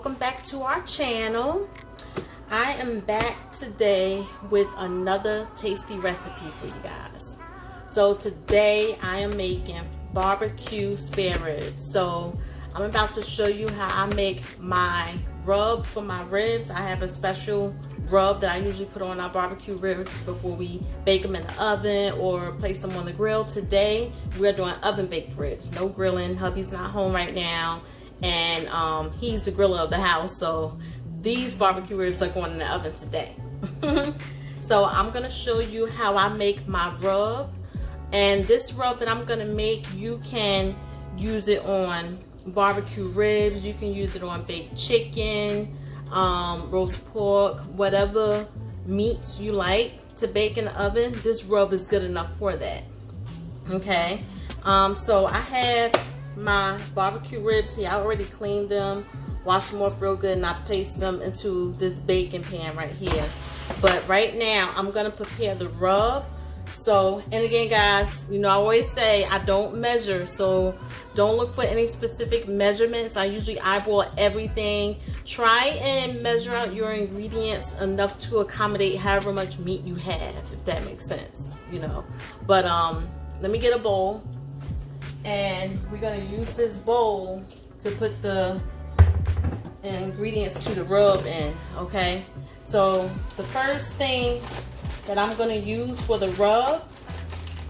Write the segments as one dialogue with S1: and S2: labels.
S1: welcome back to our channel. I am back today with another tasty recipe for you guys. So today I am making barbecue spare ribs. So I'm about to show you how I make my rub for my ribs. I have a special rub that I usually put on our barbecue ribs before we bake them in the oven or place them on the grill. Today we're doing oven baked ribs, no grilling. Hubby's not home right now, and he's the griller of the house, so these barbecue ribs are going in the oven today. So I'm gonna show you how I make my rub, and this rub that I'm gonna make, you can use it on barbecue ribs, you can use it on baked chicken, roast pork, whatever meats you like to bake in the oven. This rub is good enough for that. Okay, so I have my barbecue ribs here. I already cleaned them, washed them off real good, and I placed them into this baking pan right here. But right now I'm gonna prepare the rub. So, and again guys, you know I always say I don't measure, so don't look for any specific measurements. I usually eyeball everything. Try and measure out your ingredients enough to accommodate however much meat you have, if that makes sense, you know. But let me get a bowl, and we're gonna use this bowl to put the ingredients to the rub in, okay? So the first thing that I'm gonna use for the rub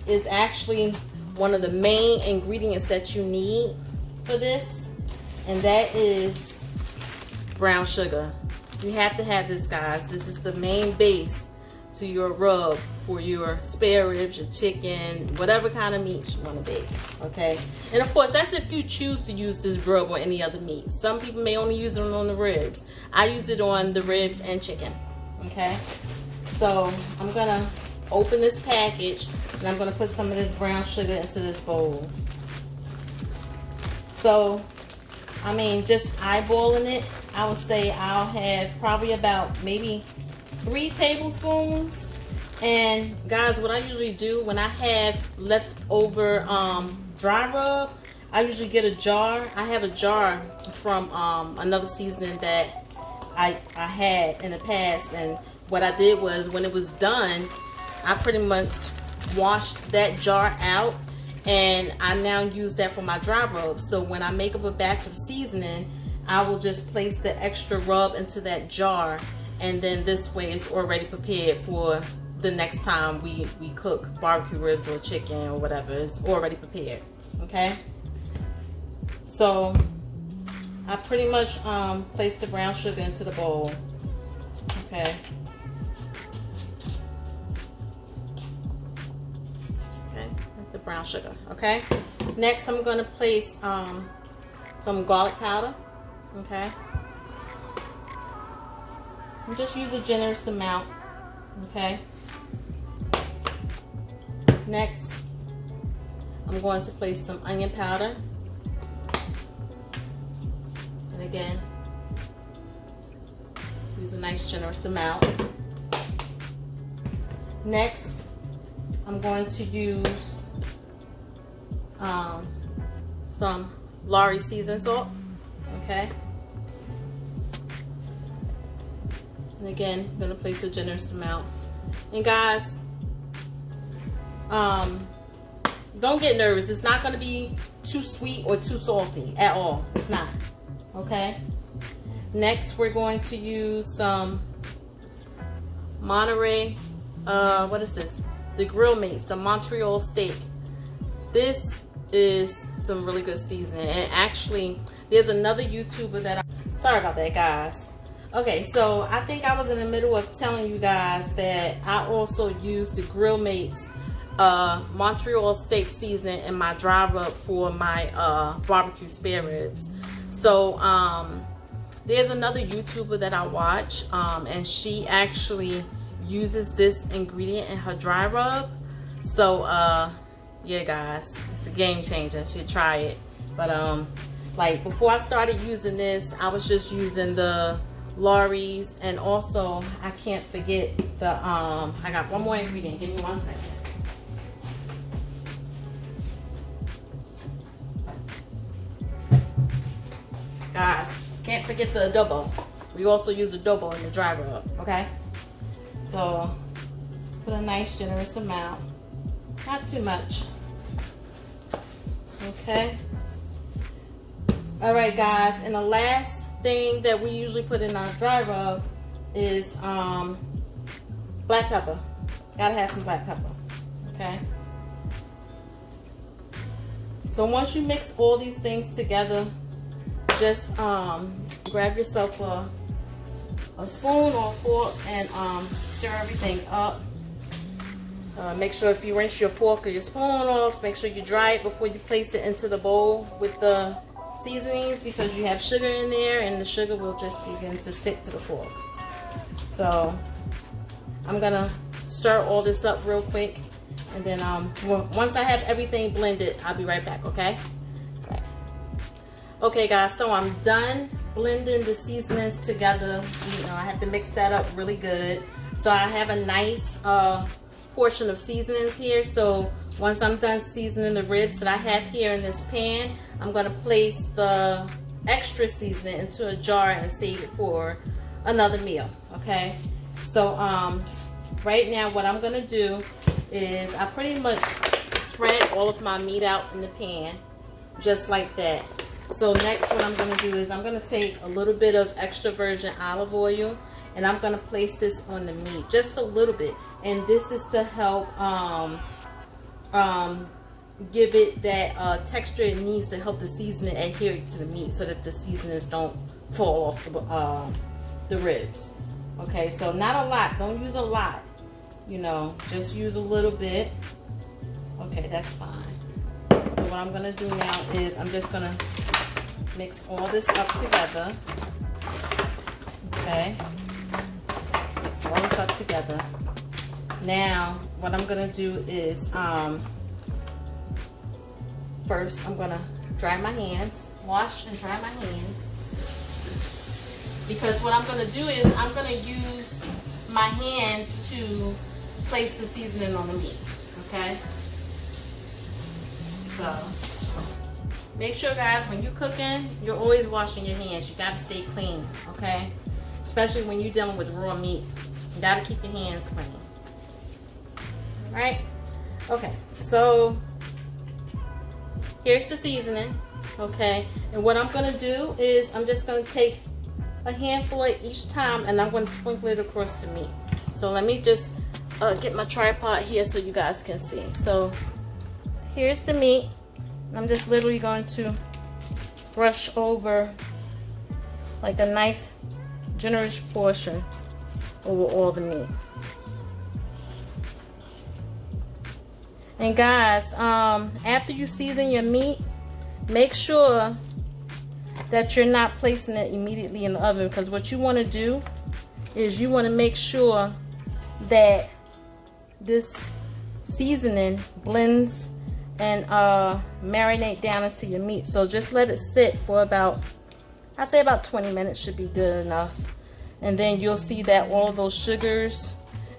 S1: is actually one of the main ingredients that you need for this, and that is brown sugar. You have to have this, guys. This is the main base to your rub for your spare ribs, your chicken, whatever kind of meat you want to bake, okay? And of course, that's if you choose to use this rub or any other meat. Some people may only use it on the ribs. I use it on the ribs and chicken, okay? So I'm gonna open this package, and I'm gonna put some of this brown sugar into this bowl. So, I mean, just eyeballing it, I would say I'll have probably about maybe 3 tablespoons. And guys, what I usually do when I have leftover dry rub, I usually get a jar. I have a jar from another seasoning that I had in the past, and what I did was, when it was done, I pretty much washed that jar out, and I now use that for my dry rub. So when I make up a batch of seasoning, I will just place the extra rub into that jar, and then this way it's already prepared for the next time we cook barbecue ribs or chicken or whatever. It's already prepared, okay? So I pretty much placed the brown sugar into the bowl, okay? The brown sugar, okay? Next, I'm going to place some garlic powder, okay? And just use a generous amount, okay? Next, I'm going to place some onion powder, and again, use a nice generous amount. Next, I'm going to use some Lorry seasoned salt, okay? And again, I'm gonna place a generous amount. And guys, don't get nervous. It's not gonna be too sweet or too salty at all. It's not, okay? Next, we're going to use some Monterey, what is this? The Grill Mates, the Montreal steak. This is some really good seasoning, and actually there's another YouTuber that sorry about that guys. Okay, so I think I was in the middle of telling you guys that I also use the Grill Mates Montreal steak seasoning in my dry rub for my barbecue spare ribs. So there's another YouTuber that I watch, and she actually uses this ingredient in her dry rub. So yeah guys, it's a game changer. You should try it. But like before I started using this, I was just using the Lorry's, and also I can't forget the I got one more ingredient. Give me 1 second. Guys, can't can't forget the adobo. We also use adobo in the dry rub, okay? So put a nice generous amount, not too much. Okay. All right, guys, and the last thing that we usually put in our dry rub is black pepper. Gotta have some black pepper. Okay. So once you mix all these things together, just grab yourself a spoon or a fork and stir everything up. Make sure if you rinse your fork or your spoon off, make sure you dry it before you place it into the bowl with the seasonings, because you have sugar in there and the sugar will just begin to stick to the fork. So I'm gonna stir all this up real quick, and then once I have everything blended, I'll be right back, okay? Right. Okay guys, so I'm done blending the seasonings together. You know, I had to mix that up really good. So I have a nice portion of seasonings here. So once I'm done seasoning the ribs that I have here in this pan, I'm gonna place the extra seasoning into a jar and save it for another meal, okay? So right now what I'm gonna do is I pretty much spread all of my meat out in the pan, just like that. So next what I'm gonna do is I'm gonna take a little bit of extra virgin olive oil and I'm gonna place this on the meat, just a little bit. And this is to help give it that texture it needs to help the seasoning adhere to the meat so that the seasonings don't fall off the ribs. Okay, so not a lot, don't use a lot, you know, just use a little bit. Okay, that's fine. So what I'm gonna do now is I'm just gonna mix all this up together. Okay, mix all this up together. Now what I'm gonna do is first I'm gonna dry my hands, wash and dry my hands, because what I'm gonna do is I'm gonna use my hands to place the seasoning on the meat. Okay, so make sure guys, when you're cooking, you're always washing your hands. You gotta stay clean, okay? Especially when you're dealing with raw meat. You gotta keep your hands clean. Alright? Okay, so here's the seasoning, okay? And what I'm gonna do is I'm just gonna take a handful at each time and I'm gonna sprinkle it across the meat. So let me just get my tripod here so you guys can see. So here's the meat. I'm just literally going to brush over like a nice generous portion over all the meat. And guys, after you season your meat, make sure that you're not placing it immediately in the oven, because what you want to do is you want to make sure that this seasoning blends and marinate down into your meat. So just let it sit for about, I'd say about 20 minutes should be good enough. And then you'll see that all of those sugars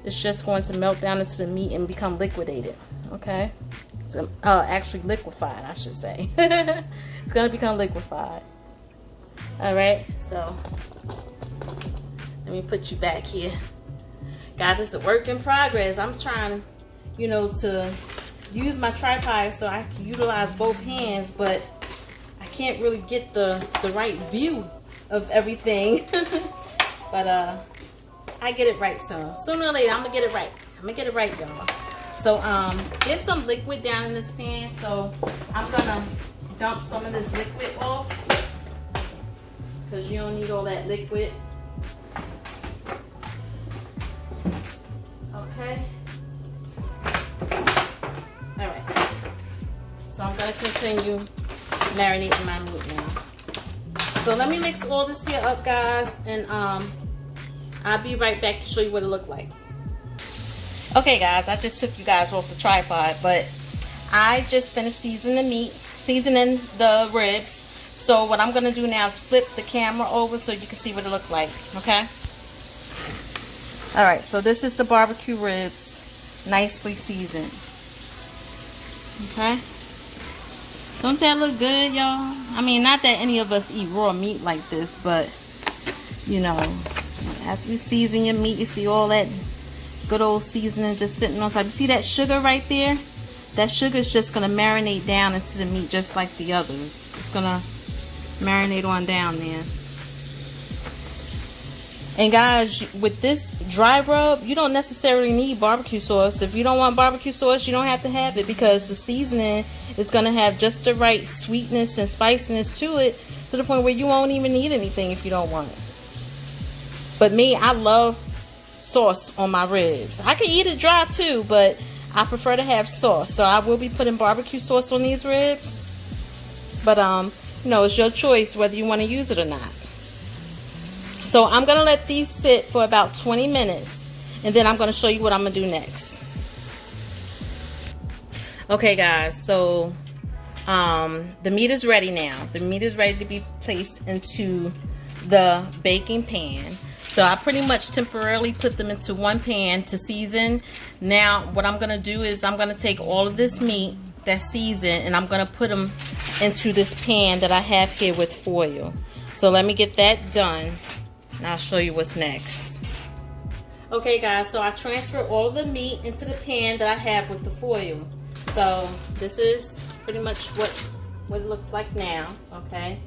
S1: is just going to melt down into the meat and become liquidated. Okay, so actually liquefied, I should say. It's gonna become liquefied. All right, so let me put you back here, guys. It's a work in progress. I'm trying, you know, to use my tripod so I can utilize both hands, but I can't really get the right view of everything. But I get it right soon. Sooner or later, I'm gonna get it right. I'm gonna get it right, y'all. So there's some liquid down in this pan, so I'm gonna dump some of this liquid off, because you don't need all that liquid. Okay. All right. So I'm gonna continue marinating my meat now. So let me mix all this here up, guys, and I'll be right back to show you what it looked like. Okay guys, I just took you guys off the tripod, but I just finished seasoning the ribs. So what I'm gonna do now is flip the camera over so you can see what it looked like, okay? All right, so this is the barbecue ribs, nicely seasoned. Okay? Don't that look good, y'all? I mean, not that any of us eat raw meat like this, but You know, after you season your meat, you see all that good old seasoning just sitting on top. You see that sugar right there? That sugar is just going to marinate down into the meat just like the others. It's going to marinate on down there. And guys, with this dry rub, you don't necessarily need barbecue sauce. If you don't want barbecue sauce, you don't have to have it, because the seasoning is going to have just the right sweetness and spiciness to it, to the point where you won't even need anything if you don't want it. But me, I love sauce on my ribs. I can eat it dry too, but I prefer to have sauce. So I will be putting barbecue sauce on these ribs. But you know, it's your choice whether you want to use it or not. So I'm going to let these sit for about 20 minutes, and then I'm going to show you what I'm going to do next. Okay guys, so the meat is ready now. The meat is ready to be placed into the baking pan. So I pretty much temporarily put them into one pan to season. Now what I'm going to do is I'm going to take all of this meat that's seasoned, and I'm going to put them into this pan that I have here with foil. So let me get that done, and I'll show you what's next. Okay guys, so I transfer all of the meat into the pan that I have with the foil. So this is pretty much what it looks like now, okay?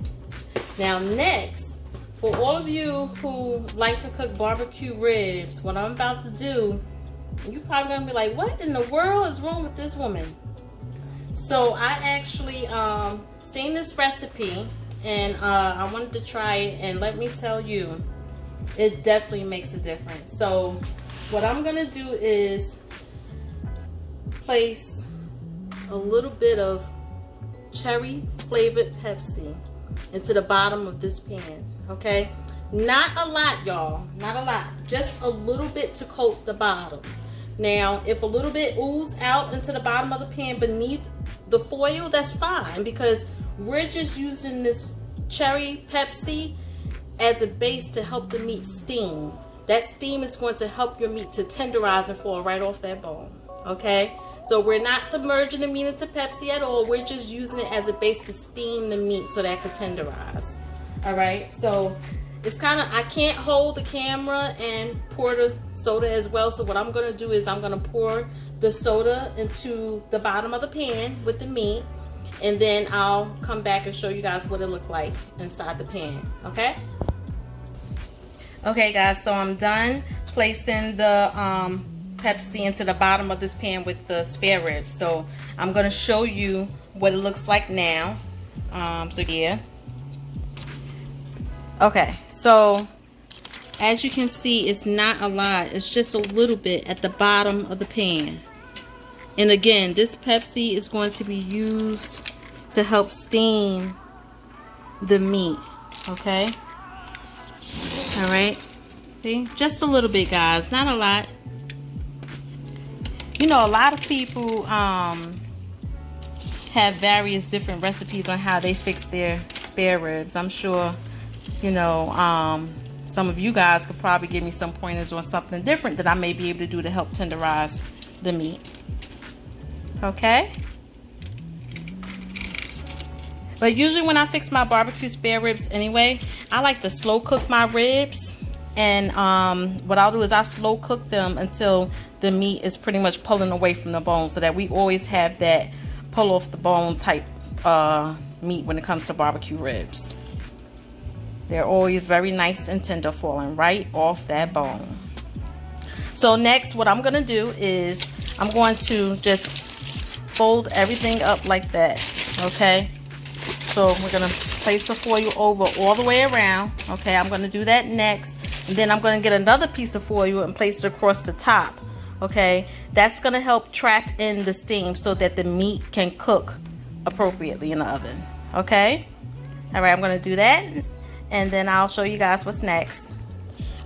S1: Now next, for all of you who like to cook barbecue ribs, what I'm about to do, you're probably gonna be like, what in the world is wrong with this woman? So I actually seen this recipe, and I wanted to try it, and let me tell you, it definitely makes a difference. So what I'm gonna do is place a little bit of cherry flavored Pepsi into the bottom of this pan, okay? Not a lot, y'all, not a lot, just a little bit to coat the bottom. Now if a little bit ooze out into the bottom of the pan beneath the foil, that's fine, because we're just using this cherry Pepsi as a base to help the meat steam. That steam is going to help your meat to tenderize and fall right off that bone, okay? So we're not submerging the meat into Pepsi at all. We're just using it as a base to steam the meat so that it can tenderize. All right, so it's kind of, I can't hold the camera and pour the soda as well. So what I'm gonna do is I'm gonna pour the soda into the bottom of the pan with the meat, and then I'll come back and show you guys what it looked like inside the pan, okay? Okay guys, so I'm done placing the Pepsi into the bottom of this pan with the spare ribs. So I'm going to show you what it looks like now. So yeah. Okay, so as you can see, it's not a lot. It's just a little bit at the bottom of the pan. And again, this Pepsi is going to be used to help steam the meat, okay? All right, see, just a little bit guys, not a lot. You know, a lot of people have various different recipes on how they fix their spare ribs. I'm sure, you know, some of you guys could probably give me some pointers on something different that I may be able to do to help tenderize the meat. Okay? But usually when I fix my barbecue spare ribs anyway, I like to slow cook my ribs. And what I'll do is I'll slow cook them until the meat is pretty much pulling away from the bone, so that we always have that pull off the bone type meat when it comes to barbecue ribs. They're always very nice and tender, falling right off that bone. So next, what I'm gonna do is I'm going to just fold everything up like that, okay? So we're gonna place the foil over all the way around, okay? I'm gonna do that next, and then I'm gonna get another piece of foil and place it across the top, okay? That's gonna help trap in the steam so that the meat can cook appropriately in the oven, okay? All right, I'm gonna do that, and then I'll show you guys what's next.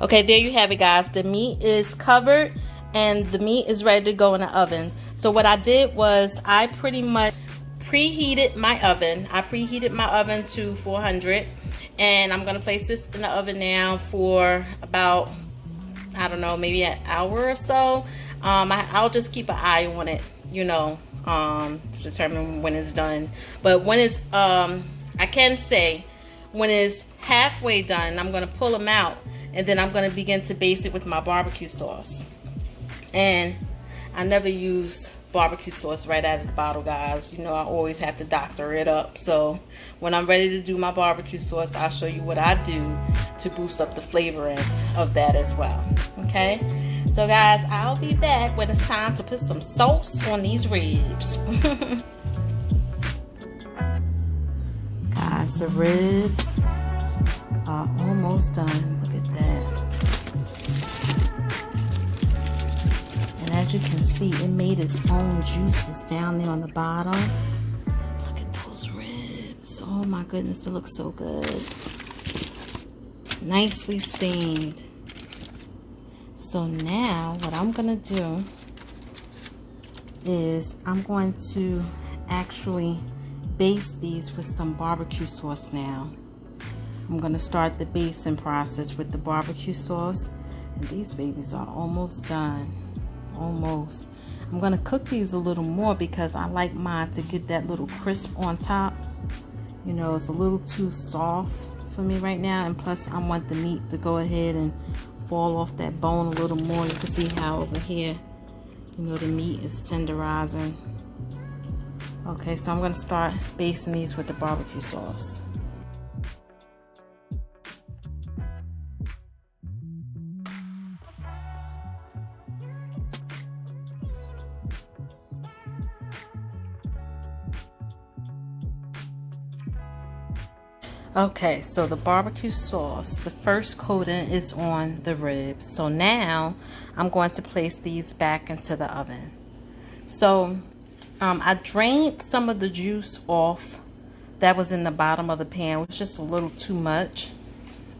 S1: Okay, there you have it, guys. The meat is covered and the meat is ready to go in the oven. So what I did was I pretty much preheated my oven. I preheated my oven to 400, and I'm gonna place this in the oven now for about, I don't know, maybe an hour or so. I'll just keep an eye on it, you know, to determine when it's done. But when it's, I can say, when it's halfway done, I'm going to pull them out, and then I'm going to begin to baste it with my barbecue sauce. And I never use barbecue sauce right out of the bottle, guys. You know, I always have to doctor it up. So when I'm ready to do my barbecue sauce, I'll show you what I do to boost up the flavoring of that as well. Okay, so guys, I'll be back when it's time to put some sauce on these ribs. Guys, the ribs are almost done. Look at that. And as you can see, it made its own juices down there on the bottom. Look at those ribs. Oh my goodness, it looks so good. Nicely steamed. So now what I'm gonna do is I'm going to actually baste these with some barbecue sauce now. I'm gonna start the basting process with the barbecue sauce, and these babies are almost done. Almost. I'm gonna cook these a little more because I like mine to get that little crisp on top. You know, it's a little too soft for me right now, and plus I want the meat to go ahead and fall off that bone a little more. You can see how over here, you know, the meat is tenderizing. Okay, so I'm gonna start basting these with the barbecue sauce. Okay, so the barbecue sauce, the first coating is on the ribs. So now I'm going to place these back into the oven. So I drained some of the juice off that was in the bottom of the pan. It was just a little too much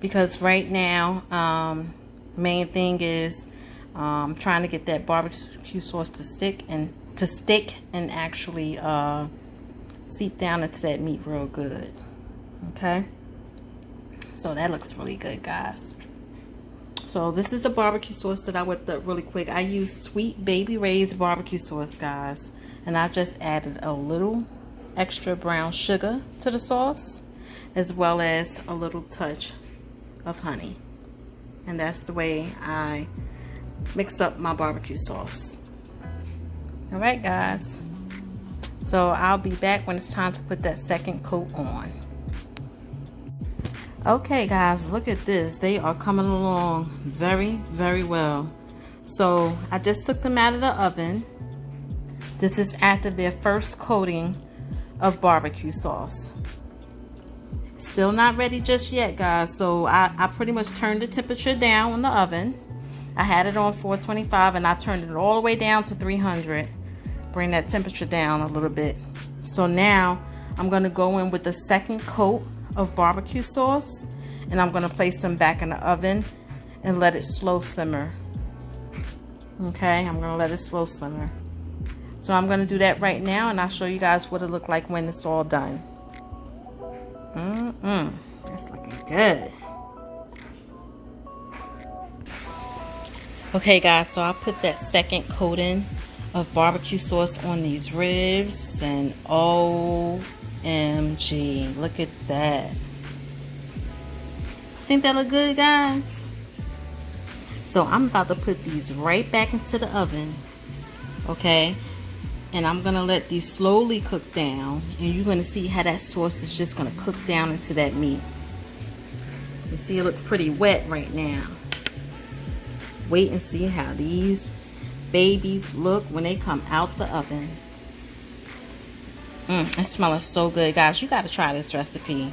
S1: because right now main thing is trying to get that barbecue sauce to stick and actually seep down into that meat real good. Okay, so that looks really good, guys. So this is the barbecue sauce that I whipped up really quick. I used Sweet Baby Ray's barbecue sauce, guys, and I just added a little extra brown sugar to the sauce, as well as a little touch of honey. And that's the way I mix up my barbecue sauce. All right, guys, so I'll be back when it's time to put that second coat on. Okay, guys, look at this. They are coming along very, very well. So I just took them out of the oven. This is after their first coating of barbecue sauce. Still not ready just yet, guys. So I pretty much turned the temperature down in the oven. I had it on 425 and I turned it all the way down to 300. Bring that temperature down a little bit. So now I'm going to go in with the second coat of barbecue sauce, and I'm going to place them back in the oven and let it slow simmer. Okay, I'm going to let it slow simmer. So I'm going to do that right now, and I'll show you guys what it looked like when it's all done. That's looking good. Okay, guys, so I put that second coating of barbecue sauce on these ribs, and OMG, look at that. Think that look good, guys? So I'm about to put these right back into the oven, okay? And I'm gonna let these slowly cook down, and you're gonna see how that sauce is just gonna cook down into that meat. You see it look pretty wet right now. Wait and see how these babies look when they come out the oven. It smells so good, guys. You gotta try this recipe.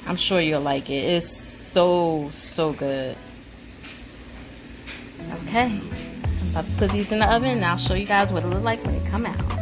S1: I'm sure you'll like it. It's so good. Okay, I'm about to put these in the oven and I'll show you guys what it look like when they come out.